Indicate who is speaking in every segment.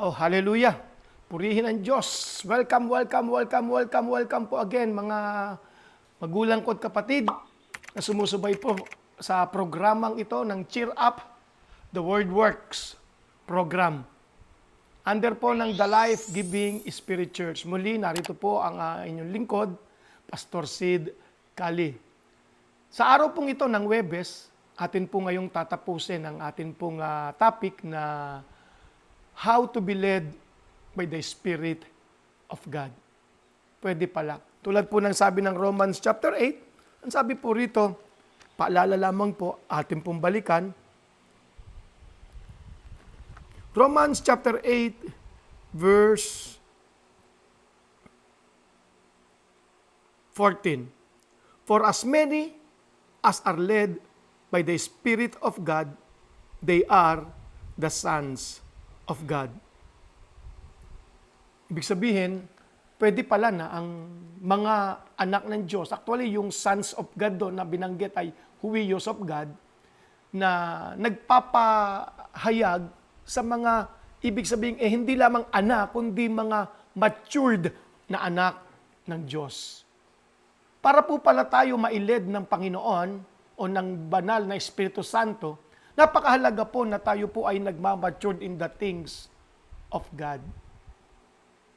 Speaker 1: Oh, hallelujah. Purihin ang Diyos. Welcome po again mga magulang ko at kapatid na sumusubay po sa programang ito ng Cheer Up, The Word Works program. Under po ng The Life Giving Spirit Church. Muli, narito po ang inyong lingkod, Pastor Sid Kali. Sa araw pong ito ng Webes, atin po ngayong tatapusin ang atin pong topic na how to be led by the Spirit of God. Pwede pala. Tulad po ng sabi ng Romans chapter 8, ang sabi po rito, paalala lamang po, atin pong balikan. Romans chapter 8, verse 14. For as many as are led by the Spirit of God, they are the sons of God. Ibig sabihin, pwede pala na ang mga anak ng Diyos, actually yung sons of God doon na binanggit ay huwiyos of God, na nagpapahayag sa mga, ibig sabihin, hindi lamang anak, kundi mga matured na anak ng Diyos. Para po pala tayo mailed ng Panginoon o ng banal na Espiritu Santo, napakahalaga po na tayo po ay nagmamatured in the things of God.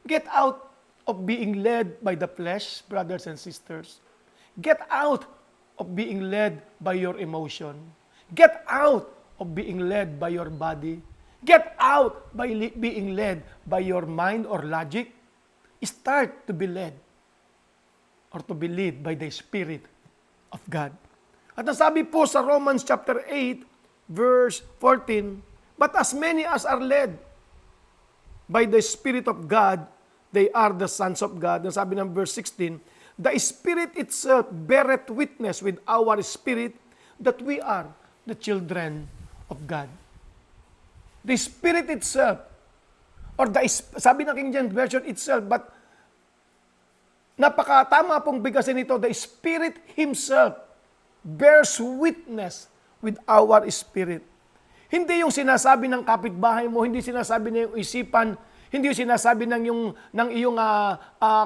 Speaker 1: Get out of being led by the flesh, brothers and sisters. Get out of being led by your emotion. Get out of being led by your body. Get out by being led by your mind or logic. Start to be led or to be led by the Spirit of God. At nasabi po sa Romans chapter 8, verse 14, but as many as are led by the Spirit of God, they are the sons of God. Nasabi ng verse 16, the Spirit itself beareth witness with our spirit that we are the children of God. The Spirit itself, or sabi ng King James Version itself, but napakatama pong bigkasin ito, the Spirit Himself bears witness with our spirit. Hindi yung sinasabi ng kapitbahay mo, hindi sinasabi ng iyong isipan, hindi yung sinasabi ng iyong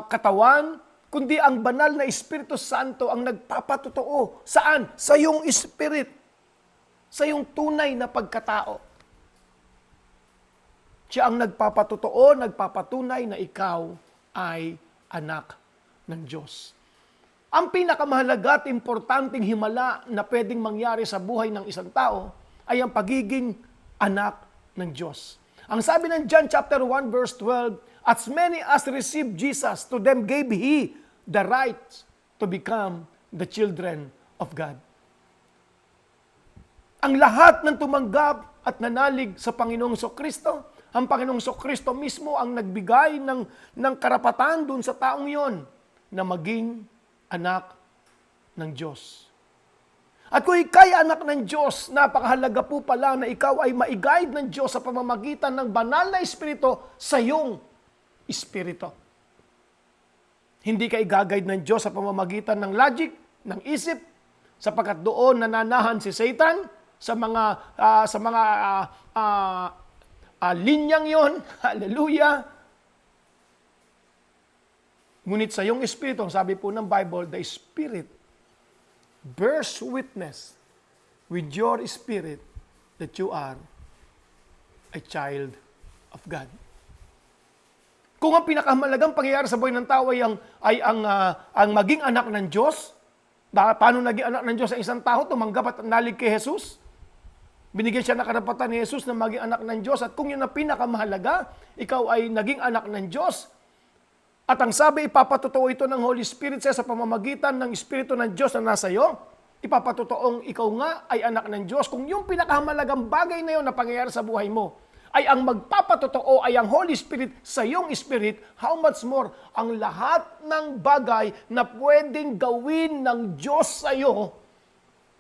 Speaker 1: katawan, kundi ang banal na Espiritu Santo ang nagpapatotoo. Saan? Sa iyong spirit. Sa iyong tunay na pagkatao. Siya ang nagpapatotoo, nagpapatunay na ikaw ay anak ng Diyos. Ang pinakamahalaga at importanteng himala na pwedeng mangyari sa buhay ng isang tao ay ang pagiging anak ng Diyos. Ang sabi ng John chapter 1 verse 12, as many as received Jesus, to them gave He the right to become the children of God. Ang lahat ng tumanggap at nanalig sa Panginoong Kristo, ang Panginoong Kristo mismo ang nagbigay ng karapatan dun sa taong yon na maging anak ng Diyos. At kung ika'y anak ng Diyos, napakahalaga po pala na ikaw ay ma-guide ng Diyos sa pamamagitan ng banal na Espiritu sa iyong Espiritu. Hindi ka i-guide ng Diyos sa pamamagitan ng logic, ng isip, sapagkat doon nananahan si Satan sa mga linyang yon. Hallelujah! Ngunit sa iyong Espiritu, ang sabi po ng Bible, the Spirit bears witness with your spirit that you are a child of God. Kung ang pinakamalagang pangyayari sa buhay ng tao ay ang maging anak ng Diyos, paano naging anak ng Diyos ang isang tao? Tumanggap at nalig kay Jesus. Binigyan siya ng karapatan ni Jesus na maging anak ng Diyos. At kung yun ang pinakamahalaga, ikaw ay naging anak ng Diyos. At ang sabi, ipapatotoo ito ng Holy Spirit sa pamamagitan ng Espiritu ng Diyos na nasa iyo. Ipapatotoong ikaw nga ay anak ng Diyos. Kung yung pinakamahalagang bagay na yun na pangyayari sa buhay mo, ay ang magpapatotoo ay ang Holy Spirit sa iyong Spirit, how much more ang lahat ng bagay na pwedeng gawin ng Diyos sa iyo,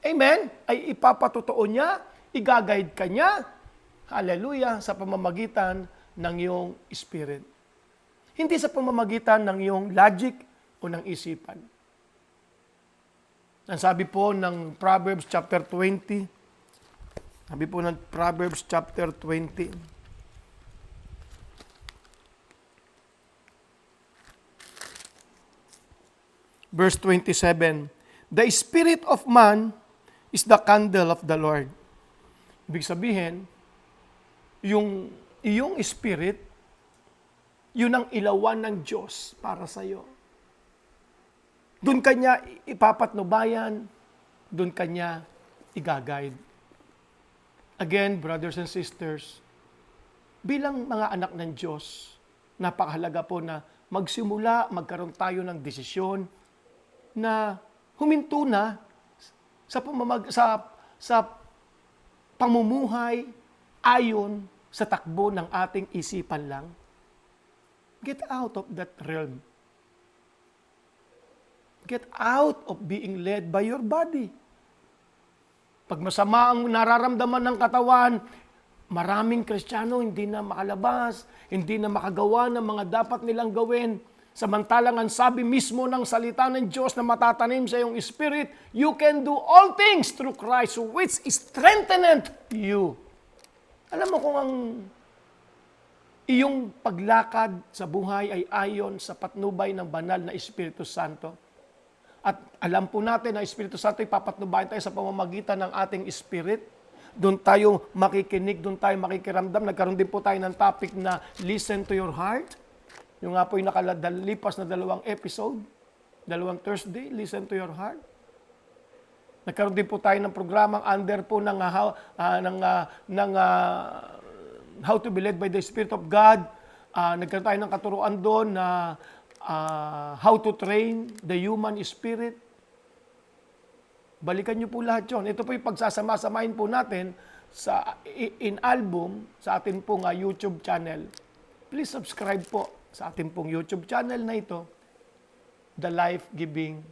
Speaker 1: amen, ay ipapatotoo niya, i-guide ka niya, hallelujah, sa pamamagitan ng iyong Spirit. Hindi sa pamamagitan ng iyong logic o ng isipan. Ang sabi po ng Proverbs chapter 20, sabi po ng Proverbs chapter 20, verse 27, the spirit of man is the candle of the Lord. Ibig sabihin, yung iyong spirit, yun ang ilawan ng Diyos para sa iyo. Doon kanya ipapatnubayan, doon kanya i-guide. Again, brothers and sisters, bilang mga anak ng Diyos, napakahalaga po na magkaroon tayo ng desisyon na huminto na sa pamumuhay ayon sa takbo ng ating isipan lang. Get out of that realm. Get out of being led by your body. Pag masama ang nararamdaman ng katawan, maraming Kristiyano hindi na makalabas, hindi na makagawa ng mga dapat nilang gawin. Samantalang ang sabi mismo ng salita ng Diyos na matatanim sa iyong spirit, you can do all things through Christ which strengtheneth you. Alam mo kung ang iyong paglakad sa buhay ay ayon sa patnubay ng banal na Espiritu Santo. At alam po natin na Espiritu Santo ay papatnubayan tayo sa pamamagitan ng ating spirit. Doon tayo makikinig, doon tayo makikiramdam. Nagkaroon din po tayo ng topic na listen to your heart. Yung nga po yung nakalipas na 2 episode, 2 Thursday, listen to your heart. Nagkaroon din po tayo ng programang under po ng How to be led by the Spirit of God. Nagkaroon tayo ng katuruan doon na how to train the human spirit. Balikan niyo po lahat yun. Ito po yung pagsasama-samahin po natin in album sa atin pong YouTube channel. Please subscribe po sa atin pong YouTube channel na ito, The Life-Giving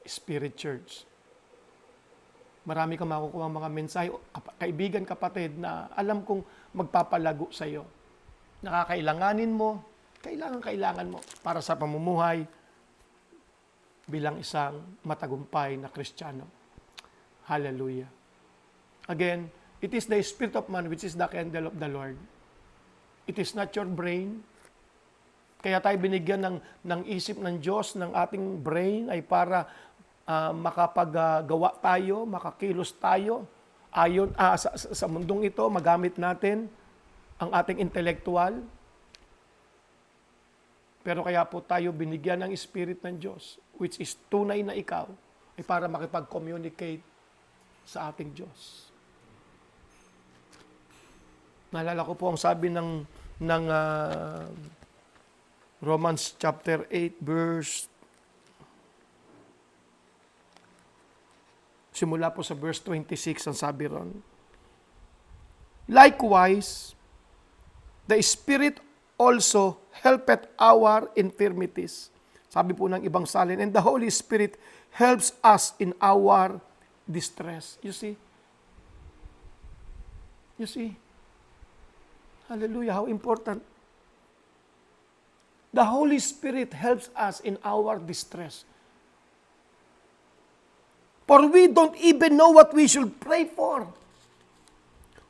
Speaker 1: Spirit Church. Marami kang makukuha mga mensahe, kaibigan, kapatid, na alam kong magpapalago sa iyo. Nakakailanganin mo, kailangan mo para sa pamumuhay bilang isang matagumpay na Kristiyano. Hallelujah. Again, it is the spirit of man which is the candle of the Lord. It is not your brain. Kaya tayo binigyan ng isip ng Diyos, ng ating brain ay para makapaggawa tayo, makakilos tayo ayon sa mundong ito, magamit natin ang ating intelektual. Pero kaya po tayo binigyan ng Spirit ng Diyos, which is tunay na ikaw, ay para makipag-communicate sa ating Diyos. Naalala ko po ang sabi ng Romans chapter 8 verse simula po sa verse 26 ang sabi ron. Likewise, the Spirit also helpeth our infirmities. Sabi po ng ibang salin, and the Holy Spirit helps us in our distress. You see? You see? Hallelujah, how important. The Holy Spirit helps us in our distress. For we don't even know what we should pray for.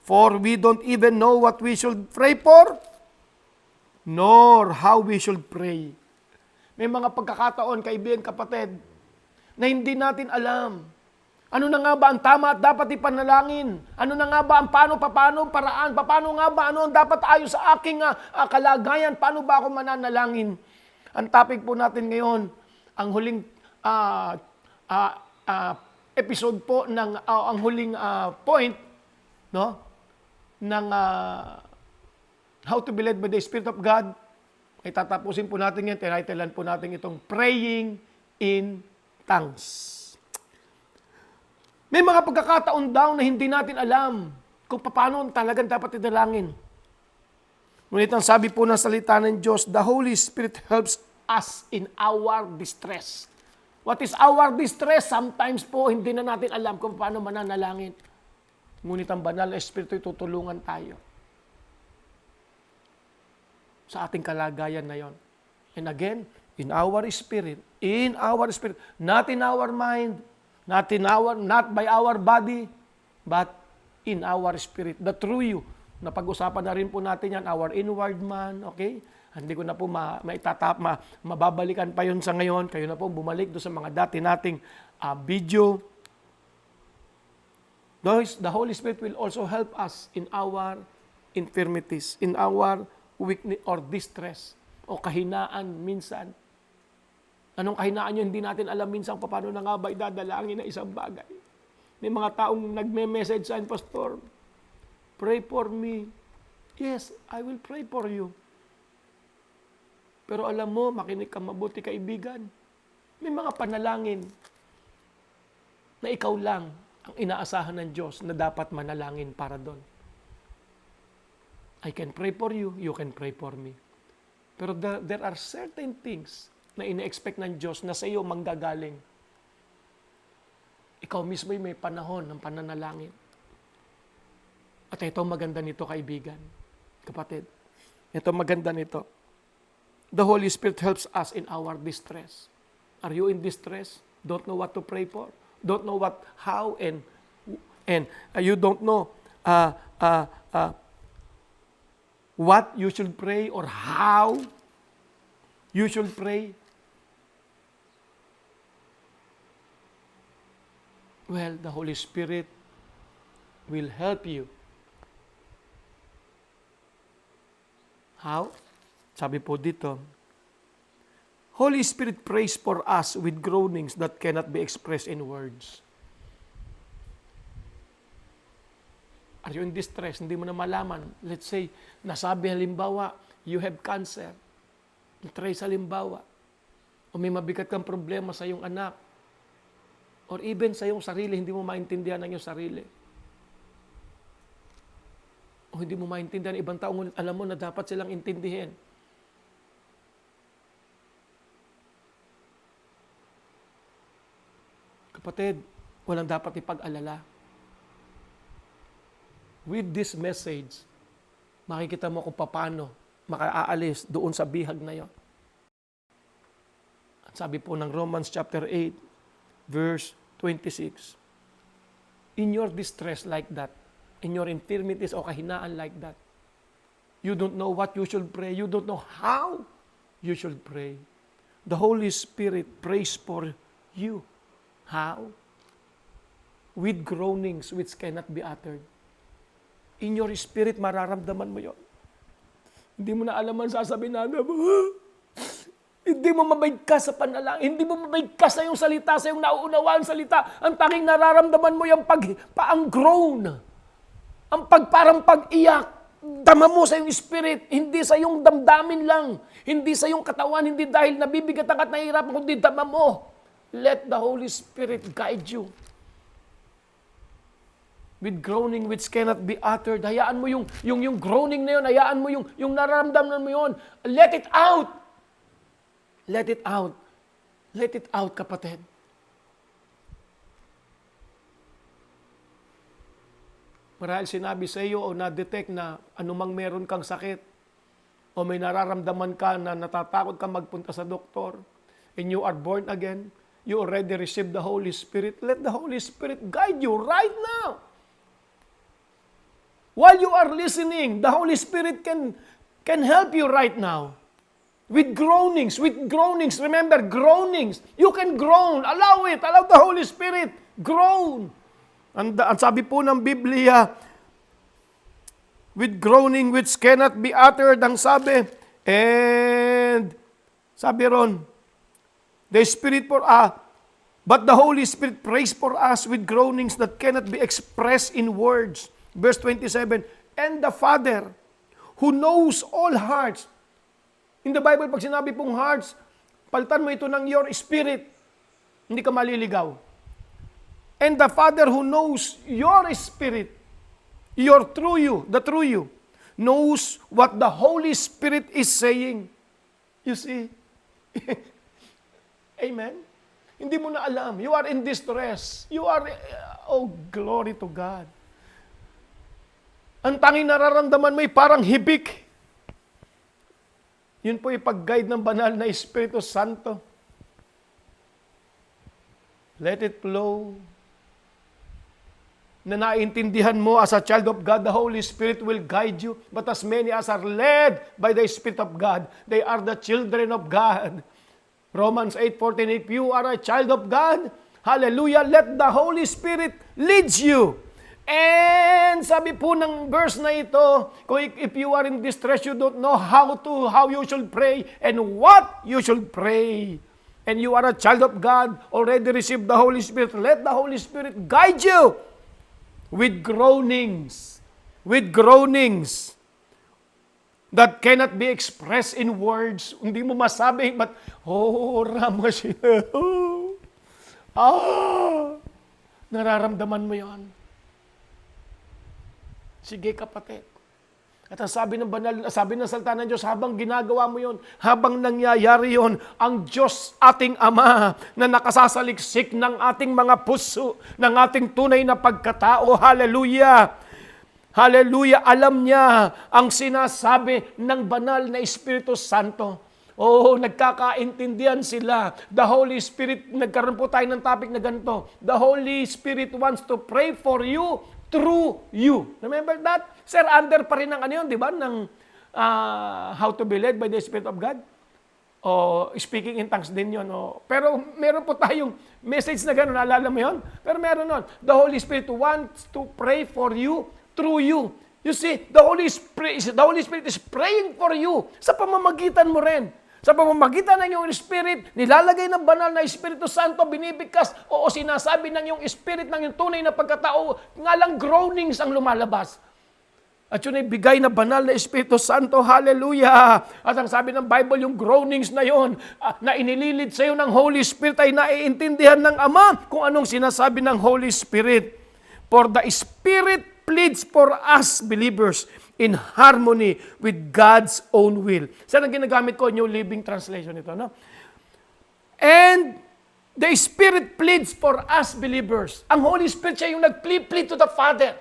Speaker 1: For we don't even know what we should pray for, nor how we should pray. May mga pagkakataon, kaibigan, kapatid, na hindi natin alam. Ano na nga ba ang tama at dapat ipanalangin? Ano na nga ba ang paano paraan? Paano nga ba? Ano ang dapat ayon sa aking kalagayan? Paano ba ako mananalangin? Ang topic po natin ngayon, ang huling episode po ng ang huling point, no, ng How to be led by the Spirit of God. Ay tatapusin po natin yan, tinitlean po natin itong Praying in Tongues. May mga pagkakataon daw na hindi natin alam kung paano talagang dapat idalangin. Ngunit ang sabi po ng salita ng Diyos, the Holy Spirit helps us in our distress. What is our distress? Sometimes po hindi na natin alam kung paano mananalangin. Ngunit ang banal na Espiritu tutulungan tayo sa ating kalagayan na yon. And again, in our spirit, not in our mind, not by our body, but in our spirit. The true you. Napag-usapan na rin po natin yan, our inward man, okay? Hindi ko na po mababalikan pa yun sa ngayon. Kayo na po bumalik doon sa mga dati nating video. The Holy Spirit will also help us in our infirmities, in our weakness or distress, o kahinaan minsan. Anong kahinaan nyo? Hindi natin alam minsan paano na nga ba idadalangin na isang bagay. May mga taong nagme-message sa akin, Pastor, pray for me. Yes, I will pray for you. Pero alam mo, makinig kang mabuti kaibigan. May mga panalangin na ikaw lang ang inaasahan ng Diyos na dapat manalangin para doon. I can pray for you, you can pray for me. Pero there are certain things na ina-expect ng Diyos na sa iyo manggagaling. Ikaw mismo ay may panahon ng pananalangin. At ito maganda nito, kaibigan, kapatid. Ito maganda nito. The Holy Spirit helps us in our distress. Are you in distress? Don't know what to pray for? Don't know how, and you don't know what you should pray or how you should pray? Well, the Holy Spirit will help you. How? Sabi po dito, Holy Spirit prays for us with groanings that cannot be expressed in words. Are you in distress? Hindi mo na malaman. Let's say, nasabi halimbawa, you have cancer. Try sa halimbawa. O may mabigat kang problema sa iyong anak. Or even sa iyong sarili, hindi mo maintindihan ang iyong sarili. O hindi mo maintindihan ibang taong alam mo na dapat silang intindihin. Kapatid, walang dapat ipag-alala. With this message, makikita mo kung paano makaalis doon sa bihag na yon. At sabi po ng Romans chapter 8, verse 26, in your distress like that, in your infirmities o kahinaan like that, you don't know what you should pray, you don't know how you should pray. The Holy Spirit prays for you. How? With groanings which cannot be uttered. In your spirit, mararamdaman mo yon. Hindi mo na alam ang sasabihin na mo. Hindi mo mabigkas sa panalangin. Hindi mo mabigkas sa iyong salita, sa iyong nauunawaan salita. Ang tanging nararamdaman mo yung ang groan. Ang parang pag-iyak. Dama mo sa iyong spirit. Hindi sa iyong damdamin lang. Hindi sa iyong katawan. Hindi dahil nabibigatan ka at nahihirapan, kundi dama mo. Let the Holy Spirit guide you. With groaning which cannot be uttered. Hayaan mo yung groaning na yun. Hayaan mo yung nararamdaman mo yun. Let it out. Let it out. Let it out, kapatid. Marahil sinabi sa iyo o na-detect na anumang meron kang sakit o may nararamdaman ka na natatakot ka magpunta sa doktor and you are born again, you already received the Holy Spirit. Let the Holy Spirit guide you right now. While you are listening, the Holy Spirit can help you right now. With groanings. Remember, groanings. You can groan. Allow it. Allow the Holy Spirit. Groan. Ang sabi po ng Biblia, with groaning which cannot be uttered, ang sabi, and sabi ron, but the Holy Spirit prays for us with groanings that cannot be expressed in words. Verse 27, and the Father, who knows all hearts. In the Bible, pag sinabi pong hearts, palitan mo ito ng your spirit. Hindi ka maliligaw. And the Father who knows your spirit, the true you, knows what the Holy Spirit is saying. You see? Amen? Hindi mo na alam. You are in distress. Oh, glory to God. Ang tanging nararamdaman mo ay parang hibik. Yun po yung pag-guide ng banal na Espiritu Santo. Let it flow. na naiintindihan mo as a child of God, the Holy Spirit will guide you. But as many as are led by the Spirit of God, they are the children of God. Romans 8:14, if you are a child of God, hallelujah, let the Holy Spirit lead you. And sabi po ng verse na ito, if you are in distress, you don't know how you should pray and what you should pray. And you are a child of God, already received the Holy Spirit. Let the Holy Spirit guide you with groanings that cannot be expressed in words. Hindi mo masabi, but, Ramos, nararamdaman mo yan. Sige kapatid. At ang sabi ng salita ng Diyos, habang ginagawa mo yon, habang nangyayari yon, ang Diyos ating Ama na nakasasaliksik ng ating mga puso, ng ating tunay na pagkatao, hallelujah! Hallelujah! Alam niya ang sinasabi ng banal na Espiritu Santo. Nagkakaintindihan sila. The Holy Spirit, nagkaroon po tayo ng topic na ganito. The Holy Spirit wants to pray for you through you. Remember that? Sir, under pa rin ng yun, di ba? Ng how to be led by the Spirit of God. Speaking in tongues din yun. Pero meron po tayong message na gano'n. Naalala mo yun? Pero meron nun. The Holy Spirit wants to pray for you through you. You see, the Holy Spirit is praying for you sa pamamagitan mo rin. Sa pamamagitan ng iyong Spirit, nilalagay ng banal na Espiritu Santo, binibigkas, sinasabi ng iyong Spirit, ng iyong tunay na pagkatao, nga lang groanings ang lumalabas. At yun ay bigay na banal na Espiritu Santo, hallelujah! At ang sabi ng Bible, yung groanings na yon, na inililid sa iyo ng Holy Spirit, ay naiintindihan ng Ama kung anong sinasabi ng Holy Spirit. For the Spirit pleads for us believers in harmony with God's own will. Saan ang ginagamit ko? New Living Translation ito, no? And the Spirit pleads for us believers. Ang Holy Spirit siya yung nag-plead to the Father.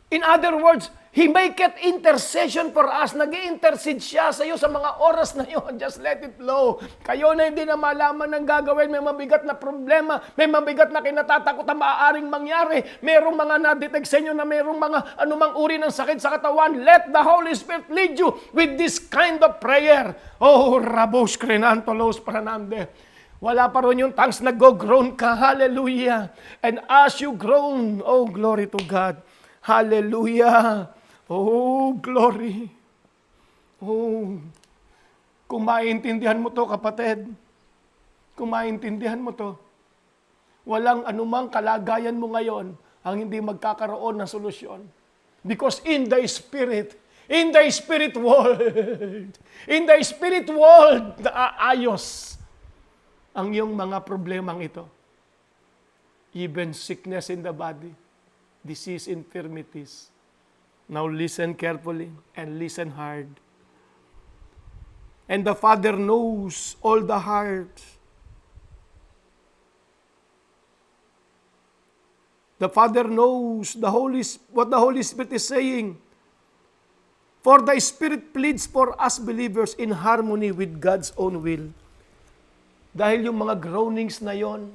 Speaker 1: In other words, He maketh intercession for us. Nag-i-intercede siya sa iyo sa mga oras na yon. Just let it flow. Kayo na hindi na malaman ng gagawin. May mabigat na problema. May mabigat na kinatatakot na maaaring mangyari. Merong mga na-detect sa inyo na merong mga anumang uri ng sakit sa katawan. Let the Holy Spirit lead you with this kind of prayer. Rabos Krenantolos Pranande. Wala pa rin yung tongues, nag-groan ka. Hallelujah. And as you groan, glory to God. Hallelujah. Glory. Kung maintindihan mo to, kapatid, kung maintindihan mo to, walang anumang kalagayan mo ngayon ang hindi magkakaroon ng solusyon. Because in the Spirit world, ayos ang iyong mga problemang ito. Even sickness in the body, disease, infirmities. Now listen carefully and listen hard. And the Father knows all the heart. The Father knows what the Holy Spirit is saying. For the Spirit pleads for us believers in harmony with God's own will. Dahil yung mga groanings na yon,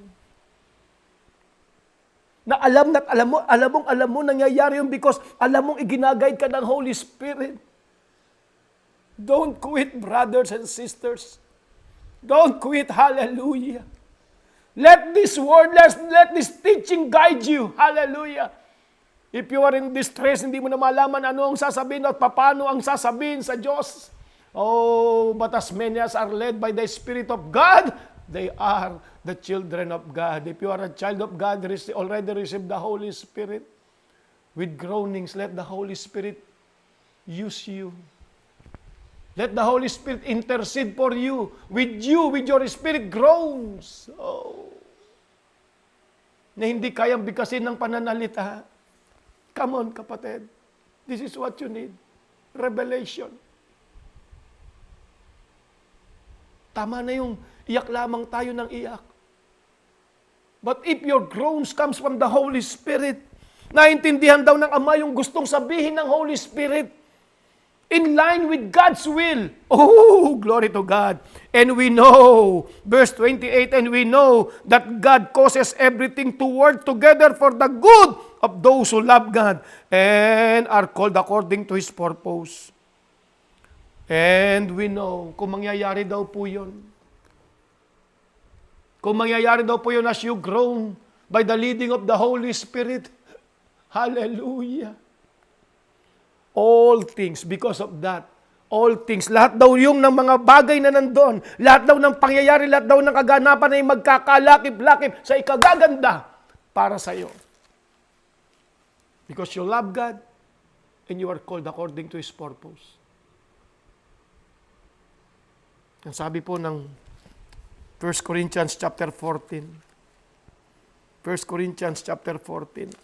Speaker 1: na alam mo, nangyayari yun because alam mong iginagayad ka ng Holy Spirit. Don't quit, brothers and sisters. Don't quit, hallelujah. Let this word, let this teaching guide you, hallelujah. If you are in distress, hindi mo na malaman ano ang sasabihin at paano ang sasabihin sa Diyos. But as many as are led by the Spirit of God, they are the children of God. If you are a child of God, already received the Holy Spirit. With groanings, let the Holy Spirit use you. Let the Holy Spirit intercede for you. With your spirit groans. Na hindi kayang bigkasin ng pananalita. Come on, kapatid. This is what you need. Revelation. Tama na yung iyak lamang tayo ng iyak. But if your groans comes from the Holy Spirit, naintindihan daw ng Ama yung gustong sabihin ng Holy Spirit. in line with God's will. Oh, glory to God. And we know, verse 28, and we know that God causes everything to work together for the good of those who love God and are called according to His purpose. And we know, kung mangyayari daw po yun, kung mangyayari daw po yun as you grow by the leading of the Holy Spirit, hallelujah. All things, because of that, all things, lahat daw yung ng mga bagay na nandoon, lahat daw ng pangyayari, lahat daw ng kaganapan ay magkakalakip-lakip sa ikagaganda para sa iyo. Because you love God and you are called according to His purpose. Ang sabi po ng 1 Corinthians chapter 14. 1 Corinthians chapter 14.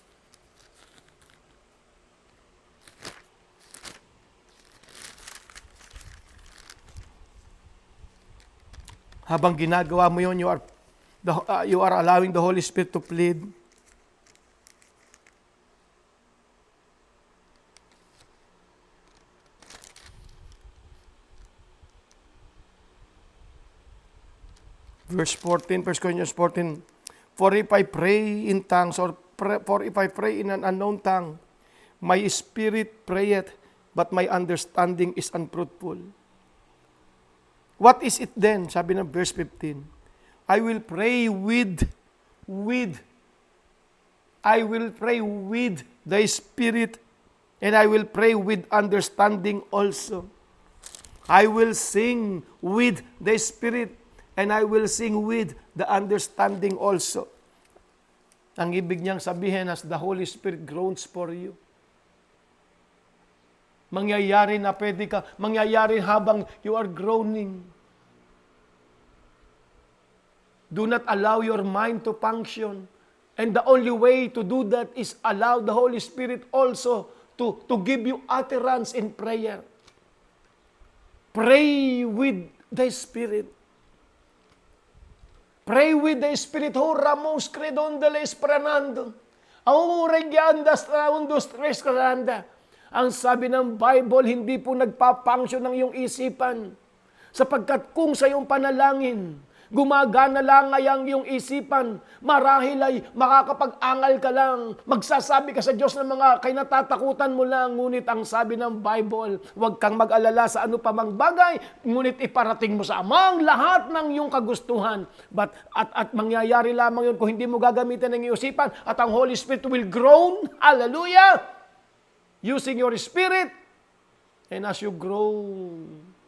Speaker 1: Habang ginagawa mo yun, you are allowing the Holy Spirit to plead. Verse 14, 1 Corinthians 14, for if I pray in tongues, for if I pray in an unknown tongue, my spirit prayeth, but my understanding is unfruitful. What is it then? Sabi ng verse 15. I will pray with the Spirit, and I will pray with understanding also. I will sing with the Spirit, and I will sing with the understanding also. Ang ibig niyang sabihin, as the Holy Spirit groans for you, mangyayari na mangyayari habang you are groaning. Do not allow your mind to function. And the only way to do that is allow the Holy Spirit also to give you utterance in prayer. Pray with the Spirit. Pray with the Spirit. Ramos credondeles pranando. Auregiandas traundos tres karanda. Ang sabi ng Bible, hindi po nagpa-function ng iyong isipan. Sapagkat kung sa iyong panalangin, gumagana lang ang iyong isipan, marahil ay makakapag-angal ka lang, magsasabi ka sa Diyos ng mga kinatatakutan mo lang, ngunit ang sabi ng Bible, huwag kang mag-alala sa ano pa mang bagay, ngunit iparating mo sa Ama ang lahat ng iyong kagustuhan. At mangyayari lamang yun kung hindi mo gagamitin ang iyong isipan, at ang Holy Spirit will groan, hallelujah! Using your spirit, and as you grow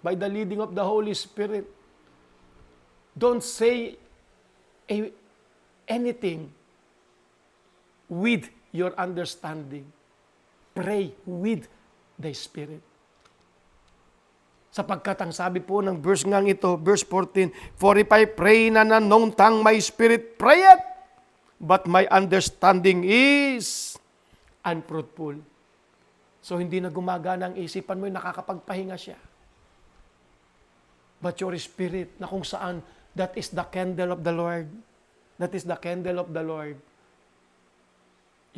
Speaker 1: by the leading of the Holy Spirit, don't say anything with your understanding. Pray with the Spirit. Sapagkat ang sabi po ng verse ngang ito, verse 14, for if I pray in an unknown tongue, my spirit prayeth, but my understanding is unfruitful. So, hindi na gumagana ang isipan mo, nakakapagpahinga siya. But your spirit, na kung saan, that is the candle of the Lord. That is the candle of the Lord.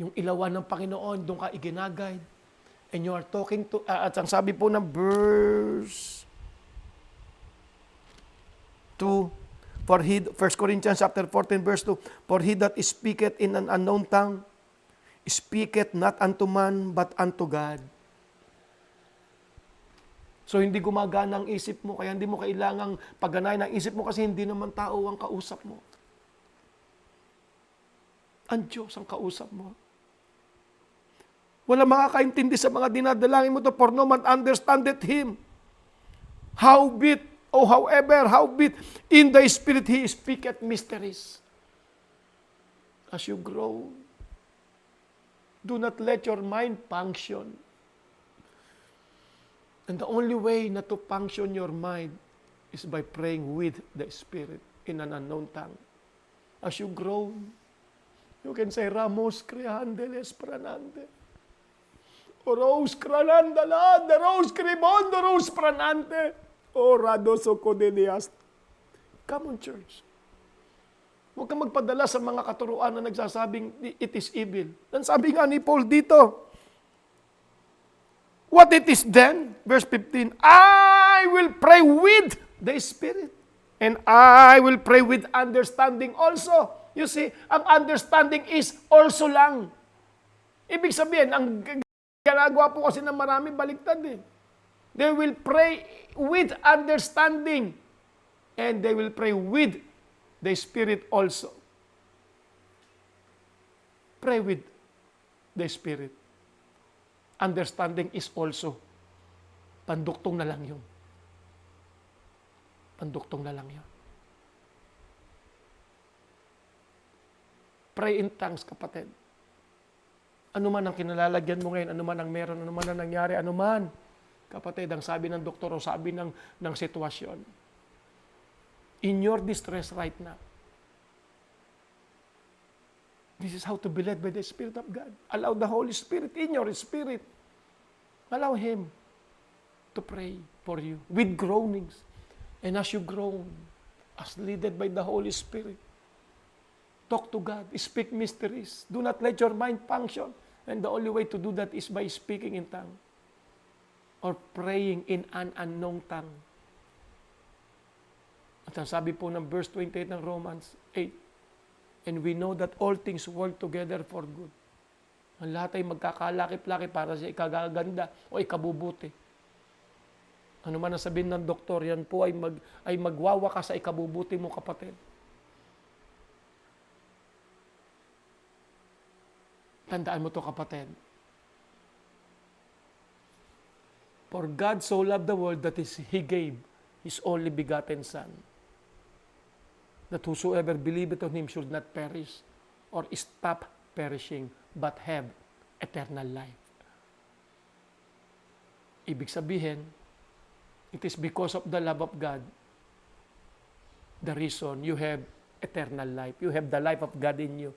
Speaker 1: Yung ilawan ng Panginoon, doon ka iginagay. And you are talking to, at ang sabi po ng verse 2, 1 Corinthians chapter 14, verse 2, for he that speaketh in an unknown tongue, speaketh not unto man, but unto God. So, hindi gumagana ang isip mo, kaya hindi mo kailangang pagganahin ang isip mo kasi hindi naman tao ang kausap mo. Ang Diyos ang kausap mo. Wala makakaintindi sa mga dinadalangin mo to, for no man understandeth Him. Howbeit, in the Spirit He speaketh mysteries. As you grow, do not let your mind function. And the only way not to function your mind is by praying with the Spirit in an unknown tongue. As you grow, you can say, Ramos creandeles pranante. Oros cranandala, the rose cribon, the rose pranante. Orado socodelias. Come on, church. Huwag kang magpadala sa mga katuruan na nagsasabing it is evil. Dan sabi nga ni Paul dito, What it is then? Verse 15, I will pray with the Spirit. And I will pray with understanding also. You see, ang understanding is also lang. Ibig sabihin, ang ginagawa po kasi ng marami, baliktad eh. They will pray with understanding. And they will pray with the Spirit also. Pray with the Spirit. Understanding is also. Panduktong na lang yun. Panduktong na lang yun. Pray in tongues, kapatid. Ano man ang kinalalagyan mo ngayon, ano man ang meron, ano man ang nangyari, ano man. Kapatid, ang sabi ng doktor o sabi ng sitwasyon. In your distress right now, this is how to be led by the Spirit of God. Allow the Holy Spirit in your spirit. Allow Him to pray for you with groanings. And as you groan, as led by the Holy Spirit, talk to God, speak mysteries. Do not let your mind function. And the only way to do that is by speaking in tongue or praying in an unknown tongue. At ang sabi po ng verse 28 ng Romans 8, and we know that all things work together for good. Ang lahat ay magkakalakip-lakip para sa ikagaganda o ikabubuti. Ano man ang sabihin ng doktor, yan po ay magwawaka sa ikabubuti mo, kapatid. Tandaan mo to, kapatid. For God so loved the world that He gave His only begotten Son, that whosoever believeth on Him should not perish or stop perishing, but have eternal life. Ibig sabihin, it is because of the love of God, the reason you have eternal life. You have the life of God in you.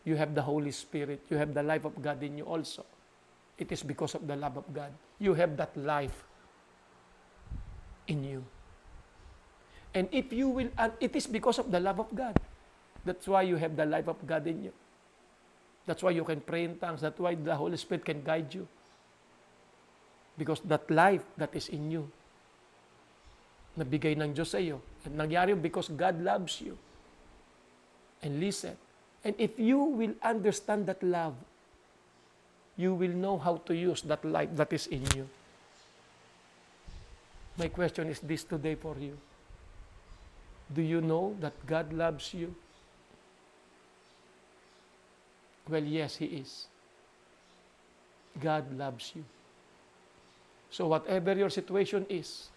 Speaker 1: You have the Holy Spirit. You have the life of God in you also. It is because of the love of God. You have that life in you. And if you will, it is because of the love of God. That's why you have the life of God in you. That's why you can pray in tongues. That's why the Holy Spirit can guide you. Because that life that is in you, nabigay ng Diyos sa iyo. At nangyari because God loves you. And listen, and if you will understand that love, you will know how to use that life that is in you. My question is this today for you. Do you know that God loves you? Well, yes, He is. God loves you. So whatever your situation is,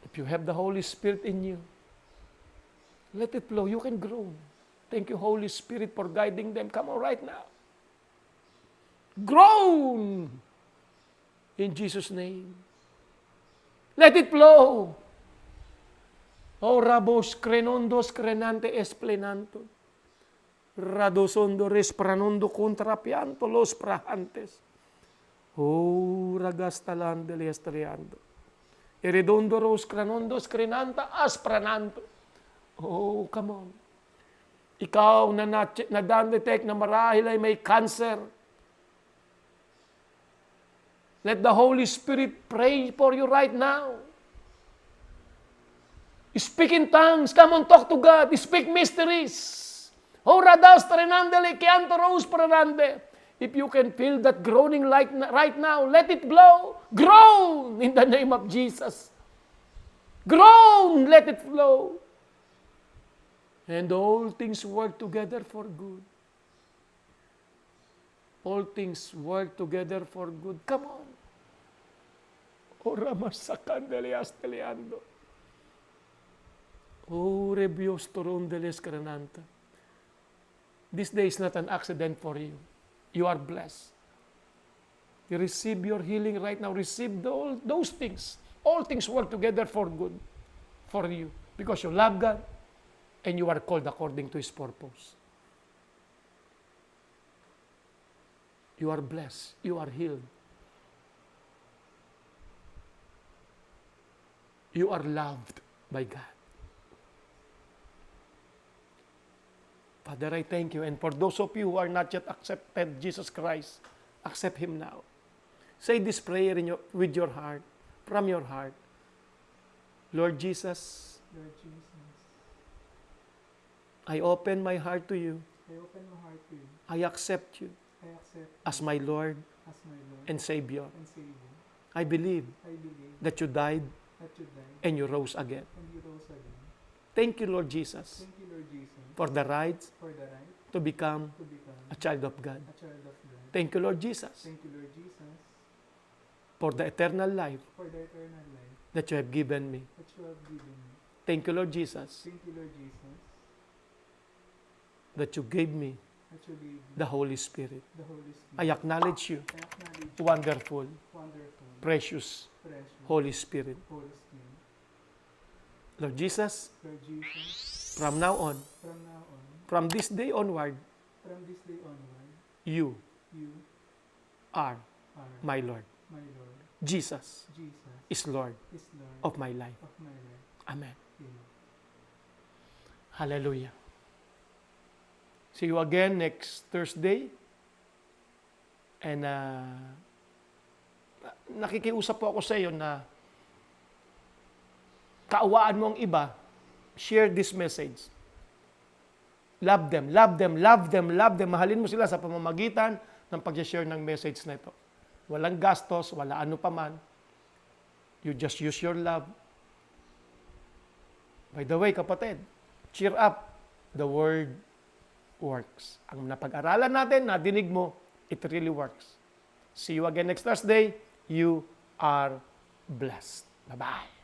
Speaker 1: if you have the Holy Spirit in you, let it flow. You can grow. Thank you, Holy Spirit, for guiding them. Come on right now. Groan in Jesus' name. Let it flow. O rabos crenondos crenante esplenanto. Radosondo respranondo contrapianto los prahantes. O ragastalande lestriando. Eredondo ros crenondos crenanta asprananto. Oh, come on. Ikaw na na-detect na marahil ay may cancer. Let the Holy Spirit pray for you right now. Speak in tongues. Come on, talk to God. Speak mysteries. Oh, radas trenandele kianto rose pranande. If you can feel that groaning like right now, let it blow. Groan in the name of Jesus. Groan, let it flow. And all things work together for good. All things work together for good. Come on. Ora masakandele asteleando. O rebios torondeles crenanta. This day is not an accident for you. You are blessed. You receive your healing right now. Receive those things. All things work together for good for you. Because you love God and you are called according to His purpose. You are blessed. You are healed. You are loved by God. Father, I thank you. And for those of you who are not yet accepted Jesus Christ, accept Him now. Say this prayer with your heart, from your heart. Lord Jesus,
Speaker 2: Lord Jesus,
Speaker 1: I open my heart to you.
Speaker 2: I open my heart to you.
Speaker 1: I accept you
Speaker 2: I accept you
Speaker 1: as my Lord
Speaker 2: as my Lord
Speaker 1: and Savior.
Speaker 2: and Savior.
Speaker 1: I believe
Speaker 2: I believe
Speaker 1: that you died
Speaker 2: that you died
Speaker 1: and you rose again.
Speaker 2: and you rose again.
Speaker 1: Thank you, Lord Jesus,
Speaker 2: Thank you, Lord Jesus,
Speaker 1: for the right
Speaker 2: for the right
Speaker 1: to become
Speaker 2: to become
Speaker 1: a child of God.
Speaker 2: a child of God.
Speaker 1: Thank you, Lord Jesus,
Speaker 2: Thank you, Lord Jesus,
Speaker 1: for the eternal life
Speaker 2: for the eternal life
Speaker 1: that you have given me.
Speaker 2: that you have given me.
Speaker 1: Thank you, Lord Jesus,
Speaker 2: Thank you, Lord Jesus,
Speaker 1: that you gave me
Speaker 2: that you gave me
Speaker 1: the Holy Spirit.
Speaker 2: the Holy Spirit.
Speaker 1: I acknowledge you,
Speaker 2: I acknowledge you,
Speaker 1: wonderful,
Speaker 2: wonderful,
Speaker 1: precious
Speaker 2: precious,
Speaker 1: Holy Spirit.
Speaker 2: Holy Spirit.
Speaker 1: Lord Jesus,
Speaker 2: Lord Jesus,
Speaker 1: from now on,
Speaker 2: from now on,
Speaker 1: from this day onward,
Speaker 2: from this day onward,
Speaker 1: you
Speaker 2: you
Speaker 1: are
Speaker 2: are
Speaker 1: my Lord.
Speaker 2: my Lord.
Speaker 1: Jesus
Speaker 2: Jesus
Speaker 1: is Lord
Speaker 2: is Lord
Speaker 1: of my life.
Speaker 2: of my life.
Speaker 1: Amen.
Speaker 2: Amen.
Speaker 1: Hallelujah. See you again next Thursday. And nakikiusap po ako sa iyo na kaawaan mo ang iba, share this message. Love them, love them, love them, love them. Mahalin mo sila sa pamamagitan ng pag-share ng message na ito. Walang gastos, wala ano paman. You just use your love. By the way, kapatid, cheer up. The word works. Ang napag-aralan natin, nadinig mo, it really works. See you again next Thursday. You are blessed. Bye-bye.